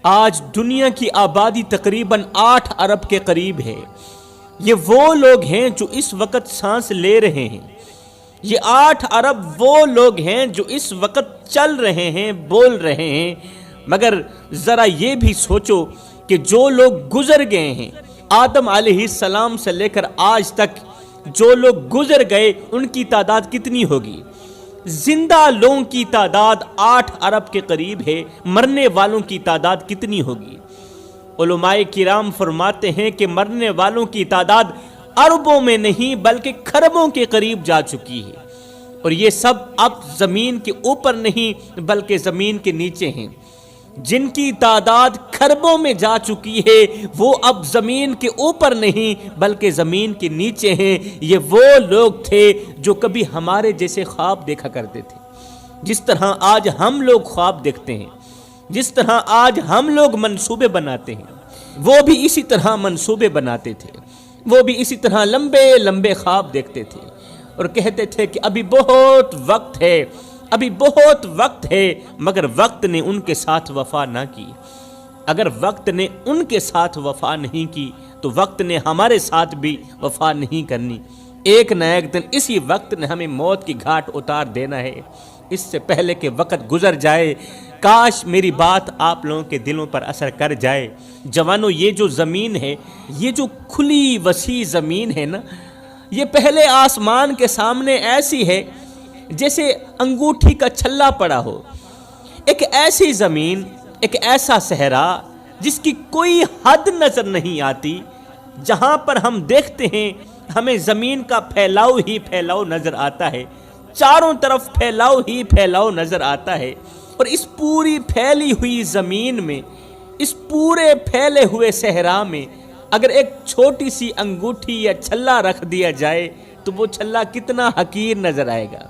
آج دنیا کی آبادی تقریباً 8 ارب کے قریب ہے۔ یہ وہ لوگ ہیں جو اس وقت سانس لے رہے ہیں۔ یہ 8 ارب وہ لوگ ہیں جو اس وقت چل رہے ہیں، بول رہے ہیں۔ مگر ذرا یہ بھی سوچو کہ جو لوگ گزر گئے ہیں، آدم علیہ السلام سے لے کر آج تک جو لوگ گزر گئے، ان کی تعداد کتنی ہوگی؟ زندہ لوگوں کی تعداد 8 ارب کے قریب ہے، مرنے والوں کی تعداد کتنی ہوگی؟ علماء کرام فرماتے ہیں کہ مرنے والوں کی تعداد اربوں میں نہیں بلکہ کھربوں کے قریب جا چکی ہے، اور یہ سب اب زمین کے اوپر نہیں بلکہ زمین کے نیچے ہیں۔ جن کی تعداد کھربوں میں جا چکی ہے وہ اب زمین کے اوپر نہیں بلکہ زمین کے نیچے ہیں۔ یہ وہ لوگ تھے جو کبھی ہمارے جیسے خواب دیکھا کرتے تھے، جس طرح آج ہم لوگ خواب دیکھتے ہیں، جس طرح آج ہم لوگ منصوبے بناتے ہیں، وہ بھی اسی طرح منصوبے بناتے تھے، وہ بھی اسی طرح لمبے لمبے خواب دیکھتے تھے اور کہتے تھے کہ ابھی بہت وقت ہے، ابھی بہت وقت ہے، مگر وقت نے ان کے ساتھ وفا نہ کی۔ اگر وقت نے ان کے ساتھ وفا نہیں کی تو وقت نے ہمارے ساتھ بھی وفا نہیں کرنی۔ ایک نہ ایک دن اسی وقت نے ہمیں موت کی گھاٹ اتار دینا ہے، اس سے پہلے کہ وقت گزر جائے۔ کاش میری بات آپ لوگوں کے دلوں پر اثر کر جائے۔ جوانوں، یہ جو زمین ہے، یہ جو کھلی وسیع زمین ہے نا، یہ پہلے آسمان کے سامنے ایسی ہے جیسے انگوٹھی کا چھلا پڑا ہو۔ ایک ایسی زمین، ایک ایسا صحرا جس کی کوئی حد نظر نہیں آتی، جہاں پر ہم دیکھتے ہیں ہمیں زمین کا پھیلاؤ ہی پھیلاؤ نظر آتا ہے، چاروں طرف پھیلاؤ ہی پھیلاؤ نظر آتا ہے۔ اور اس پوری پھیلی ہوئی زمین میں، اس پورے پھیلے ہوئے صحرا میں اگر ایک چھوٹی سی انگوٹھی یا چھلا رکھ دیا جائے تو وہ چھلا کتنا حقیر نظر آئے گا۔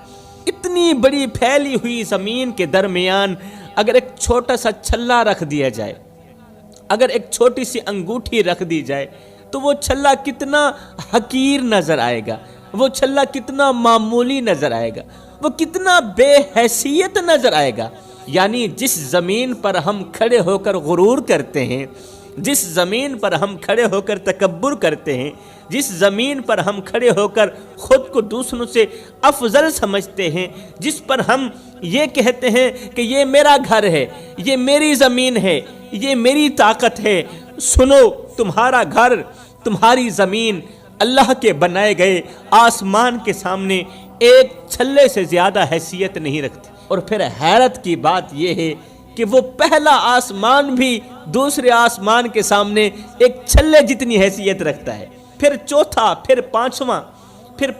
اتنی بڑی پھیلی ہوئی زمین کے درمیان اگر ایک چھوٹا سا چھلا رکھ دیا جائے، اگر ایک چھوٹی سی انگوٹھی رکھ دی جائے تو وہ چھلا کتنا حقیر نظر آئے گا، وہ چھلا کتنا معمولی نظر آئے گا، وہ کتنا بے حیثیت نظر آئے گا۔ یعنی جس زمین پر ہم کھڑے ہو کر غرور کرتے ہیں، جس زمین پر ہم کھڑے ہو کر تکبر کرتے ہیں، جس زمین پر ہم کھڑے ہو کر خود کو دوسروں سے افضل سمجھتے ہیں، جس پر ہم یہ کہتے ہیں کہ یہ میرا گھر ہے، یہ میری زمین ہے، یہ میری طاقت ہے، سنو، تمہارا گھر، تمہاری زمین اللہ کے بنائے گئے آسمان کے سامنے ایک چھلے سے زیادہ حیثیت نہیں رکھتی۔ اور پھر حیرت کی بات یہ ہے کہ وہ پہلا آسمان بھی دوسرے آسمان کے سامنے ایک چھلے جتنی حیثیت رکھتا ہے، پھر چوتھا، پھر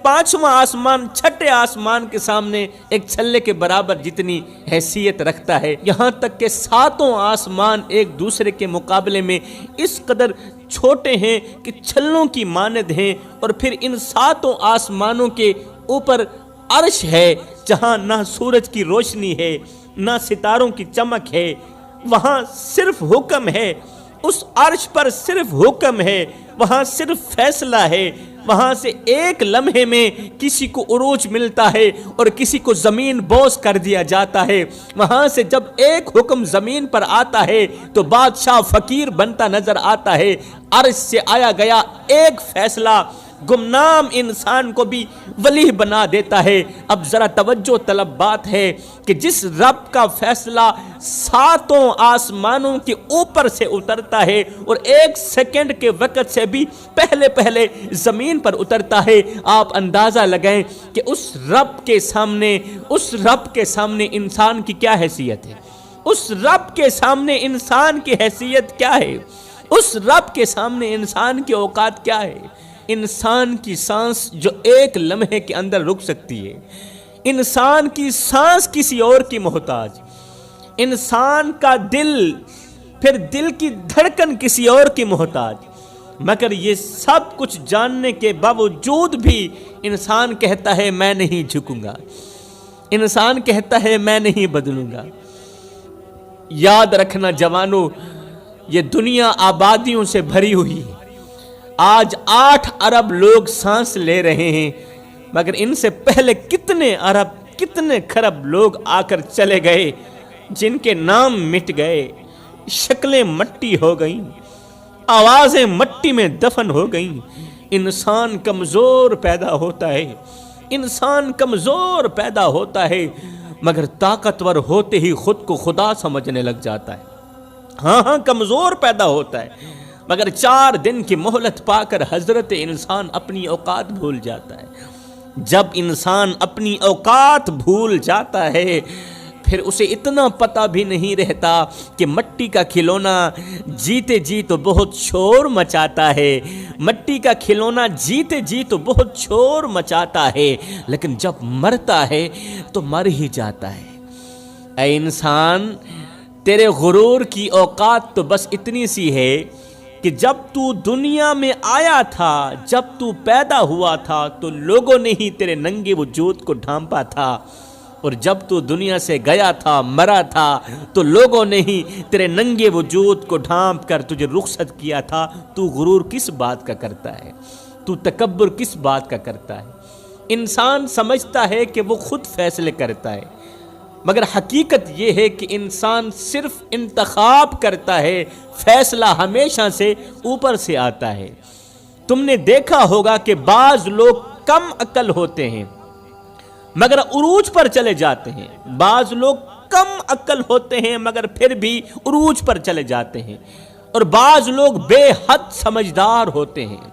پانچواں آسمان چھٹے آسمان کے سامنے ایک چھلے کے برابر جتنی حیثیت رکھتا ہے، یہاں تک کہ ساتوں آسمان ایک دوسرے کے مقابلے میں اس قدر چھوٹے ہیں کہ چھلوں کی مانند ہیں۔ اور پھر ان ساتوں آسمانوں کے اوپر عرش ہے، جہاں نہ سورج کی روشنی ہے، نہ ستاروں کی چمک ہے، وہاں صرف حکم ہے، اس عرش پر صرف حکم ہے، وہاں صرف فیصلہ ہے، وہاں سے ایک لمحے میں کسی کو عروج ملتا ہے اور کسی کو زمین بوس کر دیا جاتا ہے۔ وہاں سے جب ایک حکم زمین پر آتا ہے تو بادشاہ فقیر بنتا نظر آتا ہے۔ عرش سے آیا گیا ایک فیصلہ گمنام انسان کو بھی ولی بنا دیتا ہے۔ اب ذرا توجہ طلب بات ہے کہ جس رب کا فیصلہ ساتوں آسمانوں کے اوپر سے اترتا ہے اور ایک سیکنڈ کے وقت سے بھی پہلے زمین پر اترتا ہے، آپ اندازہ لگائیں کہ اس رب کے سامنے انسان کی کیا حیثیت ہے، اس رب کے سامنے انسان کی حیثیت کیا ہے، اس رب کے سامنے انسان کی اوقات کیا ہے۔ انسان کی سانس جو ایک لمحے کے اندر رک سکتی ہے، انسان کی سانس کسی اور کی محتاج، انسان کا دل، پھر دل کی دھڑکن کسی اور کی محتاج، مگر یہ سب کچھ جاننے کے باوجود بھی انسان کہتا ہے میں نہیں جھکوں گا، انسان کہتا ہے میں نہیں بدلوں گا۔ یاد رکھنا جوانو، یہ دنیا آبادیوں سے بھری ہوئی ہے۔ آج 8 ارب لوگ سانس لے رہے ہیں، مگر ان سے پہلے کتنے ارب، کتنے کھرب لوگ آ کر چلے گئے، جن کے نام مٹ گئے، شکلیں مٹی ہو گئیں، آوازیں مٹی میں دفن ہو گئیں۔ انسان کمزور پیدا ہوتا ہے، انسان کمزور پیدا ہوتا ہے، مگر طاقتور ہوتے ہی خود کو خدا سمجھنے لگ جاتا ہے۔ ہاں کمزور پیدا ہوتا ہے، مگر 4 دن کی مہلت پا کر حضرت انسان اپنی اوقات بھول جاتا ہے۔ جب انسان اپنی اوقات بھول جاتا ہے پھر اسے اتنا پتہ بھی نہیں رہتا کہ مٹی کا کھلونا جیتے جی تو بہت شور مچاتا ہے، مٹی کا کھلونا جیتے جی تو بہت شور مچاتا ہے، لیکن جب مرتا ہے تو مر ہی جاتا ہے۔ اے انسان، تیرے غرور کی اوقات تو بس اتنی سی ہے کہ جب تو دنیا میں آیا تھا، جب تو پیدا ہوا تھا تو لوگوں نے ہی تیرے ننگے وجود کو ڈھانپا تھا، اور جب تو دنیا سے گیا تھا، مرا تھا، تو لوگوں نے ہی تیرے ننگے وجود کو ڈھانپ کر تجھے رخصت کیا تھا۔ تو غرور کس بات کا کرتا ہے؟ تو تکبر کس بات کا کرتا ہے؟ انسان سمجھتا ہے کہ وہ خود فیصلے کرتا ہے، مگر حقیقت یہ ہے کہ انسان صرف انتخاب کرتا ہے، فیصلہ ہمیشہ سے اوپر سے آتا ہے۔ تم نے دیکھا ہوگا کہ بعض لوگ کم عقل ہوتے ہیں مگر عروج پر چلے جاتے ہیں، بعض لوگ کم عقل ہوتے ہیں مگر پھر بھی عروج پر چلے جاتے ہیں، اور بعض لوگ بے حد سمجھدار ہوتے ہیں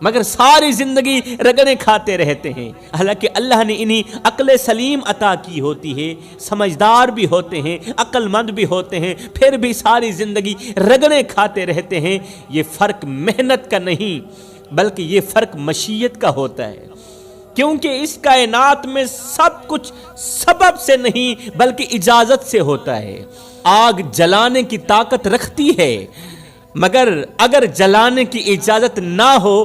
مگر ساری زندگی رگڑے کھاتے رہتے ہیں۔ حالانکہ اللہ نے انہیں عقل سلیم عطا کی ہوتی ہے، سمجھدار بھی ہوتے ہیں، عقل مند بھی ہوتے ہیں، پھر بھی ساری زندگی رگڑے کھاتے رہتے ہیں۔ یہ فرق محنت کا نہیں بلکہ یہ فرق مشیت کا ہوتا ہے، کیونکہ اس کائنات میں سب کچھ سبب سے نہیں بلکہ اجازت سے ہوتا ہے۔ آگ جلانے کی طاقت رکھتی ہے، مگر اگر جلانے کی اجازت نہ ہو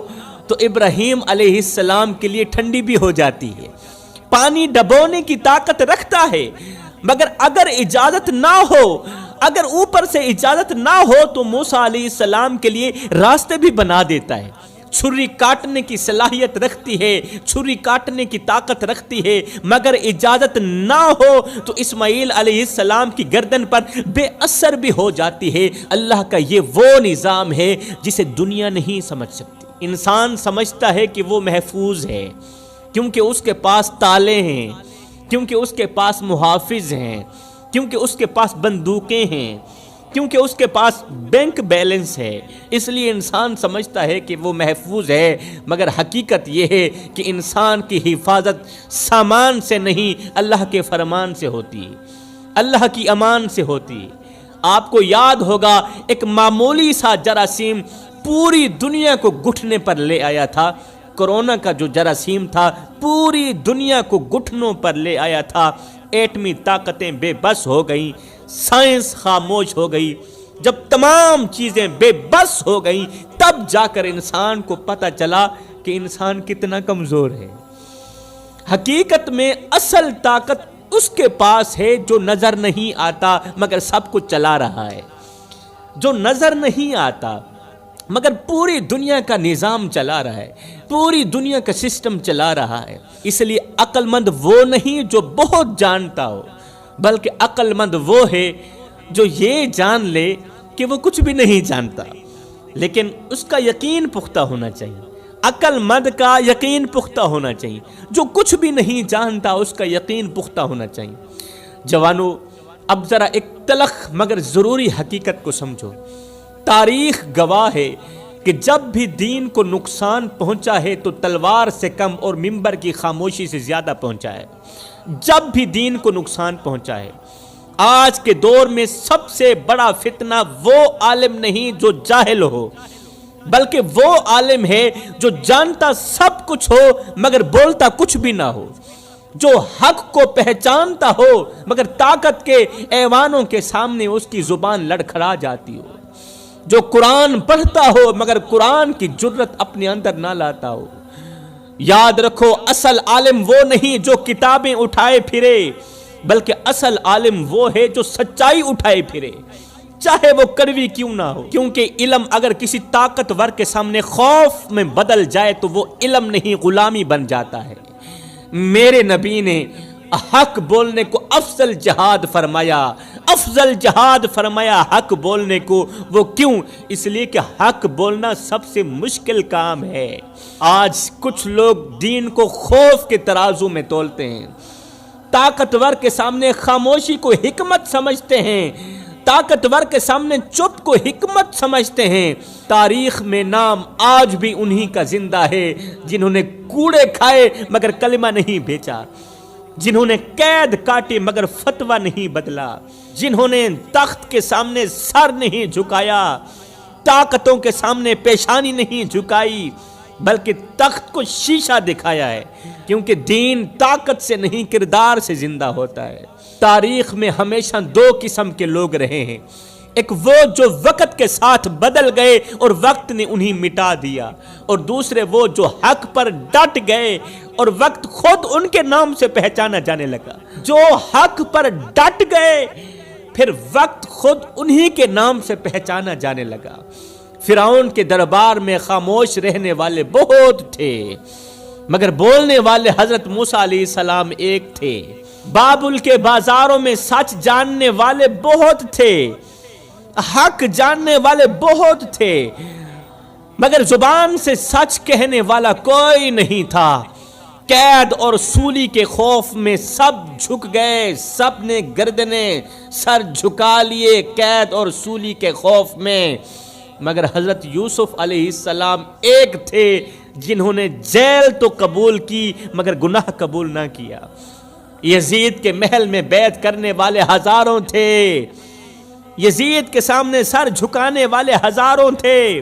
تو ابراہیم علیہ السلام کے لیے ٹھنڈی بھی ہو جاتی ہے۔ پانی ڈبونے کی طاقت رکھتا ہے، مگر اگر اجازت نہ ہو، اگر اوپر سے اجازت نہ ہو تو موسیٰ علیہ السلام کے لیے راستے بھی بنا دیتا ہے۔ چھری کاٹنے کی صلاحیت رکھتی ہے، چھری کاٹنے کی طاقت رکھتی ہے، مگر اجازت نہ ہو تو اسماعیل علیہ السلام کی گردن پر بے اثر بھی ہو جاتی ہے۔ اللہ کا یہ وہ نظام ہے جسے دنیا نہیں سمجھ سکتی۔ انسان سمجھتا ہے کہ وہ محفوظ ہے کیونکہ اس کے پاس تالے ہیں، کیونکہ اس کے پاس محافظ ہیں، کیونکہ اس کے پاس بندوقیں ہیں، کیونکہ اس کے پاس بینک بیلنس ہے، اس لیے انسان سمجھتا ہے کہ وہ محفوظ ہے، مگر حقیقت یہ ہے کہ انسان کی حفاظت سامان سے نہیں اللہ کے فرمان سے ہوتی ہے، اللہ کی امان سے ہوتی ہے۔ آپ کو یاد ہوگا ایک معمولی سا جراثیم پوری دنیا کو گھٹنے پر لے آیا تھا۔ کورونا کا جو جراثیم تھا پوری دنیا کو گھٹنوں پر لے آیا تھا۔ ایٹمی طاقتیں بے بس ہو گئیں، سائنس خاموش ہو گئی۔ جب تمام چیزیں بے بس ہو گئیں تب جا کر انسان کو پتہ چلا کہ انسان کتنا کمزور ہے۔ حقیقت میں اصل طاقت اس کے پاس ہے جو نظر نہیں آتا مگر سب کچھ چلا رہا ہے، جو نظر نہیں آتا مگر پوری دنیا کا نظام چلا رہا ہے، پوری دنیا کا سسٹم چلا رہا ہے۔ اس لیے عقل مند وہ نہیں جو بہت جانتا ہو، بلکہ عقل مند وہ ہے جو یہ جان لے کہ وہ کچھ بھی نہیں جانتا، لیکن اس کا یقین پختہ ہونا چاہیے۔ عقل مند کا یقین پختہ ہونا چاہیے، جو کچھ بھی نہیں جانتا اس کا یقین پختہ ہونا چاہیے۔ جوانو، اب ذرا ایک تلخ مگر ضروری حقیقت کو سمجھو۔ تاریخ گواہ ہے کہ جب بھی دین کو نقصان پہنچا ہے تو تلوار سے کم اور منبر کی خاموشی سے زیادہ پہنچا ہے۔ جب بھی دین کو نقصان پہنچا ہے۔ آج کے دور میں سب سے بڑا فتنہ وہ عالم نہیں جو جاہل ہو، بلکہ وہ عالم ہے جو جانتا سب کچھ ہو مگر بولتا کچھ بھی نہ ہو، جو حق کو پہچانتا ہو مگر طاقت کے ایوانوں کے سامنے اس کی زبان لڑکھڑا جاتی ہو، جو قرآن پڑھتا ہو مگر قرآن کی جرت اپنے اندر نہ لاتا ہو۔ یاد رکھو، اصل عالم وہ نہیں جو کتابیں اٹھائے پھرے، بلکہ اصل عالم وہ ہے جو سچائی اٹھائے پھرے، چاہے وہ کڑوی کیوں نہ ہو۔ کیونکہ علم اگر کسی طاقتور کے سامنے خوف میں بدل جائے تو وہ علم نہیں غلامی بن جاتا ہے۔ میرے نبی نے حق بولنے کو افضل جہاد فرمایا، افضل جہاد فرمایا حق بولنے کو. وہ کیوں؟ اس لیے کہ حق بولنا سب سے مشکل کام ہے. آج کچھ لوگ دین کو خوف کے ترازو میں تولتے ہیں. طاقتور کے سامنے خاموشی کو حکمت سمجھتے ہیں. طاقتور کے سامنے چپ کو حکمت سمجھتے ہیں. تاریخ میں نام آج بھی انہی کا زندہ ہے جنہوں نے کوڑے کھائے مگر کلمہ نہیں بیچا، جنہوں نے قید کاٹی مگر فتویٰ نہیں بدلا، جنہوں نے تخت کے سامنے سر نہیں جھکایا، طاقتوں کے سامنے پیشانی نہیں جھکائی، بلکہ تخت کو شیشہ دکھایا ہے. کیونکہ دین طاقت سے نہیں کردار سے زندہ ہوتا ہے. تاریخ میں ہمیشہ دو قسم کے لوگ رہے ہیں. ایک وہ جو وقت کے ساتھ بدل گئے اور وقت نے انہیں مٹا دیا، اور دوسرے وہ جو حق پر ڈٹ گئے اور وقت خود ان کے نام سے پہچانا جانے لگا. جو حق پر ڈٹ گئے پھر وقت خود انہی کے نام سے پہچانا جانے لگا. فرعون کے دربار میں خاموش رہنے والے بہت تھے مگر بولنے والے حضرت موسیٰ علیہ السلام ایک تھے. بابل کے بازاروں میں سچ جاننے والے بہت تھے، حق جاننے والے بہت تھے، مگر زبان سے سچ کہنے والا کوئی نہیں تھا. قید اور سولی کے خوف میں سب جھک گئے، سب نے گردنیں سر جھکا لیے قید اور سولی کے خوف میں. مگر حضرت یوسف علیہ السلام ایک تھے جنہوں نے جیل تو قبول کی مگر گناہ قبول نہ کیا. یزید کے محل میں بیعت کرنے والے ہزاروں تھے، یزید کے سامنے سر جھکانے والے ہزاروں تھے،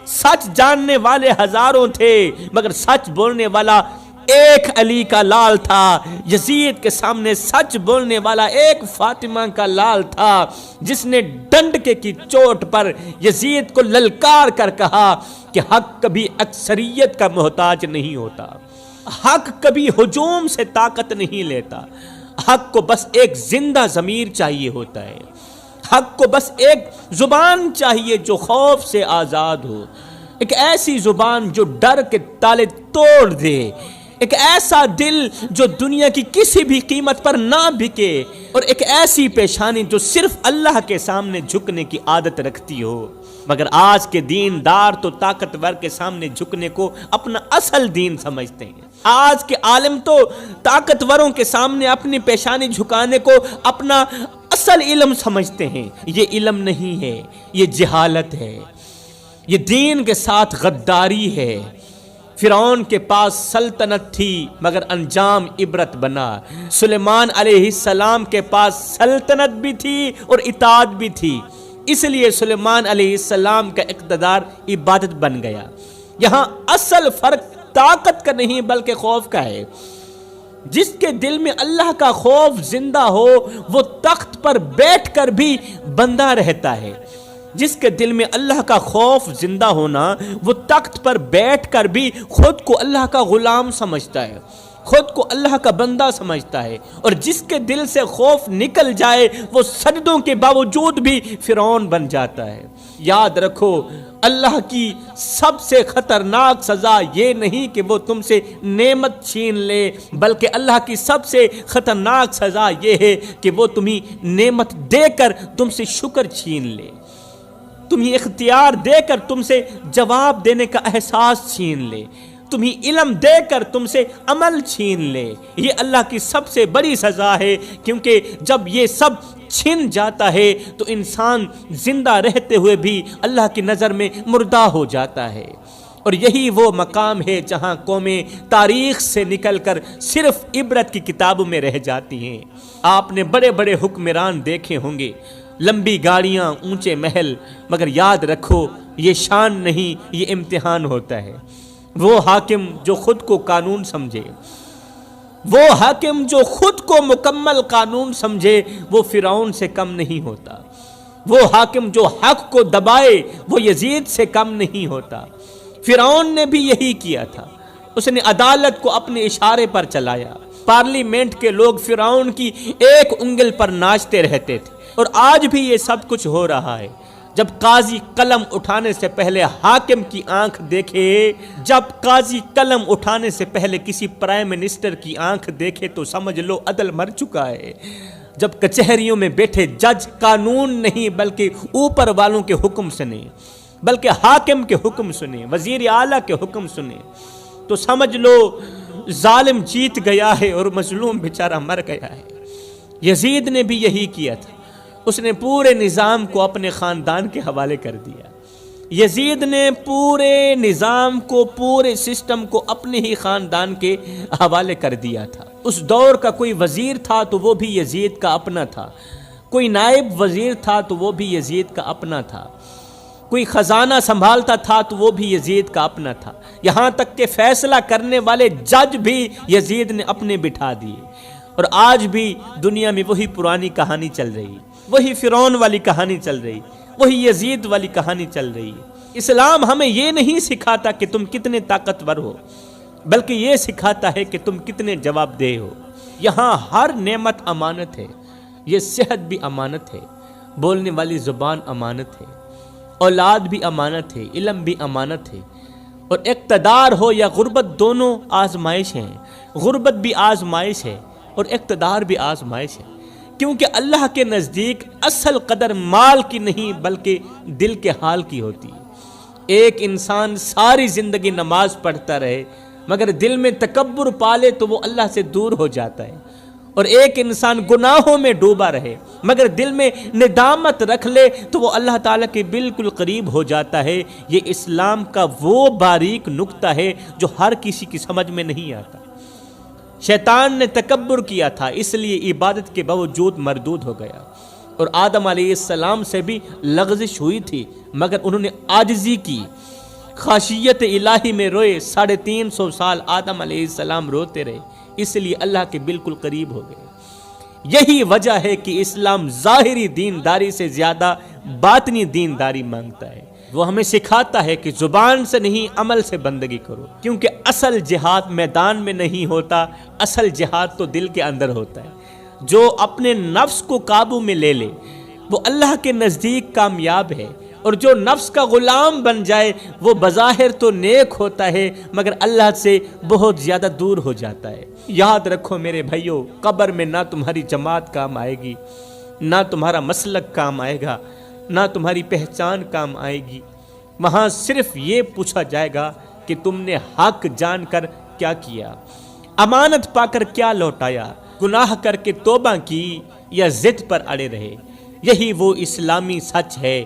سچ جاننے والے ہزاروں تھے، مگر سچ بولنے والا ایک علی کا لال تھا. یزید کے سامنے سچ بولنے والا ایک فاطمہ کا لال تھا جس نے ڈنڈکے کی چوٹ پر یزید کو للکار کر کہا کہ حق کبھی اکثریت کا محتاج نہیں ہوتا، حق کبھی ہجوم سے طاقت نہیں لیتا، حق کو بس ایک زندہ ضمیر چاہیے ہوتا ہے، حق کو بس ایک زبان چاہیے جو خوف سے آزاد ہو، ایک ایسی زبان جو ڈر کے تالے توڑ دے، ایک ایسا دل جو دنیا کی کسی بھی قیمت پر نہ بکے، اور ایک ایسی پیشانی جو صرف اللہ کے سامنے جھکنے کی عادت رکھتی ہو. مگر آج کے دیندار تو طاقتور کے سامنے جھکنے کو اپنا اصل دین سمجھتے ہیں. آج کے عالم تو طاقتوروں کے سامنے اپنی پیشانی جھکانے کو اپنا اصل علم سمجھتے ہیں. یہ علم نہیں ہے، یہ جہالت ہے، یہ دین کے ساتھ غداری ہے. فرعون کے پاس سلطنت تھی مگر انجام عبرت بنا. سلیمان علیہ السلام کے پاس سلطنت بھی تھی اور اطاعت بھی تھی، اس لیے سلیمان علیہ السلام کا اقتدار عبادت بن گیا. یہاں اصل فرق طاقت کا نہیں بلکہ خوف کا ہے. جس کے دل میں اللہ کا خوف زندہ ہو وہ تخت پر بیٹھ کر بھی بندہ رہتا ہے. جس کے دل میں اللہ کا خوف زندہ ہونا وہ تخت پر بیٹھ کر بھی خود کو اللہ کا غلام سمجھتا ہے، خود کو اللہ کا بندہ سمجھتا ہے. اور جس کے دل سے خوف نکل جائے وہ سجدوں کے باوجود بھی فرعون بن جاتا ہے. یاد رکھو اللہ کی سب سے خطرناک سزا یہ نہیں کہ وہ تم سے نعمت چھین لے، بلکہ اللہ کی سب سے خطرناک سزا یہ ہے کہ وہ تمہیں نعمت دے کر تم سے شکر چھین لے، تمہیں اختیار دے کر تم سے جواب دینے کا احساس چھین لے، تمہیں علم دے کر تم سے عمل چھین لے. یہ اللہ کی سب سے بڑی سزا ہے، کیونکہ جب یہ سب چھن جاتا ہے تو انسان زندہ رہتے ہوئے بھی اللہ کی نظر میں مردہ ہو جاتا ہے. اور یہی وہ مقام ہے جہاں قومیں تاریخ سے نکل کر صرف عبرت کی کتابوں میں رہ جاتی ہیں. آپ نے بڑے بڑے حکمران دیکھے ہوں گے، لمبی گاڑیاں، اونچے محل، مگر یاد رکھو یہ شان نہیں، یہ امتحان ہوتا ہے. وہ حاکم جو خود کو قانون سمجھے، وہ حاکم جو خود کو مکمل قانون سمجھے وہ فرعون سے کم نہیں ہوتا. وہ حاکم جو حق کو دبائے وہ یزید سے کم نہیں ہوتا. فرعون نے بھی یہی کیا تھا، اس نے عدالت کو اپنے اشارے پر چلایا. پارلیمنٹ کے لوگ فرعون کی ایک انگل پر ناچتے رہتے تھے، اور آج بھی یہ سب کچھ ہو رہا ہے. جب قاضی قلم اٹھانے سے پہلے حاکم کی آنکھ دیکھے، جب قاضی قلم اٹھانے سے پہلے کسی پرائم منسٹر کی آنکھ دیکھے تو سمجھ لو عدل مر چکا ہے، جب کچہریوں میں بیٹھے جج قانون نہیں بلکہ اوپر والوں کے حکم سنے، بلکہ حاکم کے حکم سنے، وزیر اعلیٰ کے حکم سنے، تو سمجھ لو ظالم جیت گیا ہے اور مظلوم بیچارہ مر گیا ہے۔ یزید نے بھی یہی کیا تھا، اس نے پورے نظام کو اپنے خاندان کے حوالے کر دیا۔ یزید نے پورے نظام کو، پورے سسٹم کو اپنے ہی خاندان کے حوالے کر دیا تھا۔ اس دور کا کوئی وزیر تھا تو وہ بھی یزید کا اپنا تھا، کوئی نائب وزیر تھا تو وہ بھی یزید کا اپنا تھا، کوئی خزانہ سنبھالتا تھا تو وہ بھی یزید کا اپنا تھا، یہاں تک کہ فیصلہ کرنے والے جج بھی یزید نے اپنے بٹھا دیے۔ اور آج بھی دنیا میں وہی پرانی کہانی چل رہی، وہی فرعون والی کہانی چل رہی، وہی یزید والی کہانی چل رہی ہے۔ اسلام ہمیں یہ نہیں سکھاتا کہ تم کتنے طاقتور ہو، بلکہ یہ سکھاتا ہے کہ تم کتنے جواب دہ ہو۔ یہاں ہر نعمت امانت ہے، یہ صحت بھی امانت ہے، بولنے والی زبان امانت ہے، اولاد بھی امانت ہے، علم بھی امانت ہے، اور اقتدار ہو یا غربت دونوں آزمائش ہیں۔ غربت بھی آزمائش ہے اور اقتدار بھی آزمائش ہے، کیونکہ اللہ کے نزدیک اصل قدر مال کی نہیں بلکہ دل کے حال کی ہوتی ہے۔ ایک انسان ساری زندگی نماز پڑھتا رہے مگر دل میں تکبر پالے تو وہ اللہ سے دور ہو جاتا ہے، اور ایک انسان گناہوں میں ڈوبا رہے مگر دل میں ندامت رکھ لے تو وہ اللہ تعالیٰ کے بالکل قریب ہو جاتا ہے۔ یہ اسلام کا وہ باریک نکتہ ہے جو ہر کسی کی سمجھ میں نہیں آتا۔ شیطان نے تکبر کیا تھا، اس لیے عبادت کے باوجود مردود ہو گیا، اور آدم علیہ السلام سے بھی لغزش ہوئی تھی مگر انہوں نے عاجزی کی، خاشیت الہی میں روئے۔ 350 سال آدم علیہ السلام روتے رہے، اس لیے اللہ کے بالکل قریب ہو گئے۔ یہی وجہ ہے کہ اسلام ظاہری دینداری سے زیادہ باطنی دینداری مانگتا ہے۔ وہ ہمیں سکھاتا ہے کہ زبان سے نہیں عمل سے بندگی کرو، کیونکہ اصل جہاد میدان میں نہیں ہوتا، اصل جہاد تو دل کے اندر ہوتا ہے۔ جو اپنے نفس کو قابو میں لے لے وہ اللہ کے نزدیک کامیاب ہے، اور جو نفس کا غلام بن جائے وہ بظاہر تو نیک ہوتا ہے مگر اللہ سے بہت زیادہ دور ہو جاتا ہے۔ یاد رکھو میرے بھائیو، قبر میں نہ تمہاری جماعت کام آئے گی، نہ تمہارا مسلک کام آئے گا، نہ تمہاری پہچان کام آئے گی۔ وہاں صرف یہ پوچھا جائے گا کہ تم نے حق جان کر کیا کیا، امانت پا کر کیا لوٹایا، گناہ کر کے توبہ کی یا ضد پر اڑے رہے۔ یہی وہ اسلامی سچ ہے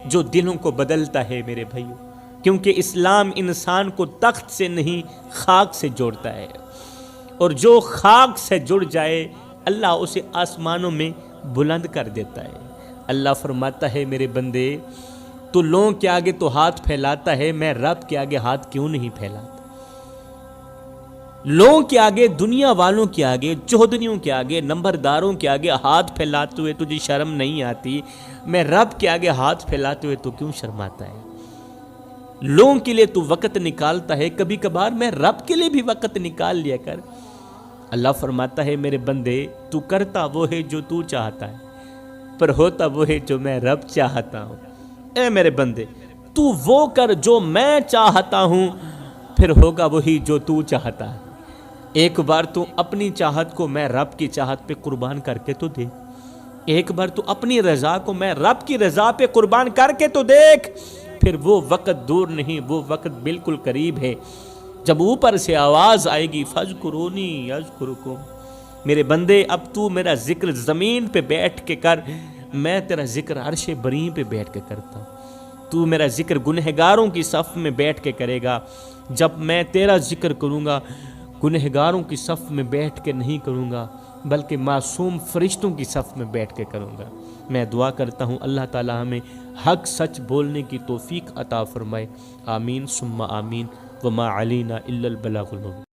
جو دلوں کو بدلتا ہے میرے بھائیو، کیونکہ اسلام انسان کو تخت سے نہیں خاک سے جوڑتا ہے، اور جو خاک سے جڑ جائے اللہ اسے آسمانوں میں بلند کر دیتا ہے۔ اللہ فرماتا ہے میرے بندے، تو لوگوں کے آگے تو ہاتھ پھیلاتا ہے، میں رب کے آگے ہاتھ کیوں نہیں پھیلاتا؟ لوگوں کے آگے، دنیا والوں کے آگے، چودھریوں کے آگے، نمبرداروں کے آگے ہاتھ پھیلاتے ہوئے تجھے شرم نہیں آتی؟ میں رب کے آگے ہاتھ پھیلاتے ہوئے تو کیوں شرماتا ہے؟ لوگوں کے لیے تو وقت نکالتا ہے، کبھی کبھار میں رب کے لیے بھی وقت نکال لیا کر۔ اللہ فرماتا ہے میرے بندے، تو کرتا وہ ہے جو تو چاہتا ہے، پر ہوتا وہ ہے جو میں رب چاہتا ہوں۔ اے میرے بندے، تو وہ کر جو میں چاہتا ہوں، پھر ہوگا وہی جو تو چاہتا ہے۔ ایک بار تو اپنی چاہت کو میں رب کی چاہت پہ قربان کر کے تو دیکھ، ایک بار تو اپنی رضا کو میں رب کی رضا پہ قربان کر کے تو دیکھ، پھر وہ وقت دور نہیں، وہ وقت بالکل قریب ہے جب اوپر سے آواز آئے گی فَاذْكُرُونِي أَذْكُرُكُمْ۔ میرے بندے، اب تو میرا ذکر زمین پہ بیٹھ کے کر، میں تیرا ذکر عرش بری پہ بیٹھ کے کرتا ہوں۔ تو میرا ذکر گنہگاروں کی صف میں بیٹھ کے کرے گا، جب میں تیرا ذکر کروں گا گنہگاروں کی صف میں بیٹھ کے نہیں کروں گا بلکہ معصوم فرشتوں کی صف میں بیٹھ کے کروں گا۔ میں دعا کرتا ہوں اللہ تعالی ہمیں حق سچ بولنے کی توفیق عطا فرمائے، آمین ثم آمین، وما علینا الا البلاغ المبین۔